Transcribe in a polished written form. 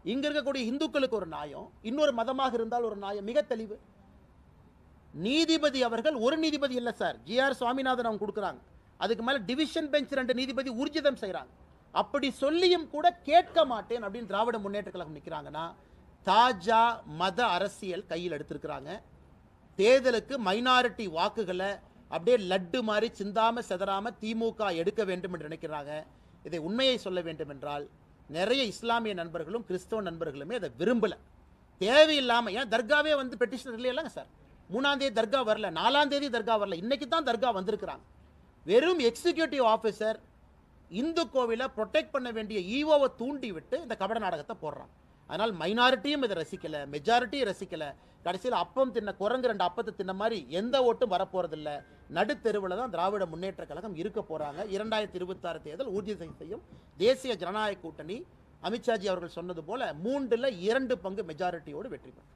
இங்க இருக்கக்கூடிய இந்துக்களுக்கு ஒரு நியாயம், இன்னொரு மதமாக இருந்தால் ஒரு நியாயம். மிக தெளிவு. நீதிபதி அவர்கள் ஒரு நீதிபதி இல்ல சார், ஜி.ஆர். சுவாமிநாதன் அவங்க கொடுக்குறாங்க. அதுக்கு மேல டிவிஷன் பெஞ்ச் 2 நீதிபதி ஊர்ஜிதம் செய்றாங்க. அப்படி சொல்லியும் கூட கேட்க மாட்டேன் அப்படின்னு திராவிட முன்னேற்ற கழகம் நிற்கிறாங்கன்னா, தாஜா மத அரசியல் கையில் எடுத்திருக்கிறாங்க. தேர்தலுக்கு மைனாரிட்டி வாக்குகளை அப்படியே லட்டு மாதிரி சிந்தாம செதறாம திமுக எடுக்க வேண்டும் என்று நினைக்கிறாங்க. இதை உண்மையை சொல்ல வேண்டும் என்றால், நிறைய இஸ்லாமிய நண்பர்களும் கிறிஸ்தவ நண்பர்களுமே அதை விரும்பல. தேவையில்லாம ஏன் தர்காவே வந்து பெட்டிஷன் இல்லைங்க சார். 3ஆம் தேதி தர்கா வரல, 4ஆம் தேதி தர்கா வரல, இன்னைக்கு தான் தர்கா வந்திருக்கிறாங்க. வெறும் எக்ஸிக்யூட்டிவ் ஆஃபீஸர் இந்து கோவிலை ப்ரொடெக்ட் பண்ண வேண்டிய ஈவோவை தூண்டி விட்டு இந்த கபட நாடகத்தை போடுறாங்க. அதனால் மைனாரிட்டியும் இதை ரசிக்கல, மெஜாரிட்டியும் ரசிக்கல. கடைசியில் அப்பம் தின்ன குரங்கு 2 அப்பத்தை தின்ன மாதிரி எந்த ஓட்டும் வரப்போறதில்ல. நடுத்தெருவில் தான் திராவிட முன்னேற்ற கழகம் இருக்க போறாங்க. 2026 தேர்தல் ஊர்ஜிதம் செய்யும் தேசிய ஜனநாயக கூட்டணி அமித்ஷாஜி அவர்கள் சொன்னது போல 3ல் 2 பங்கு மெஜாரிட்டியோடு வெற்றி பெறும்.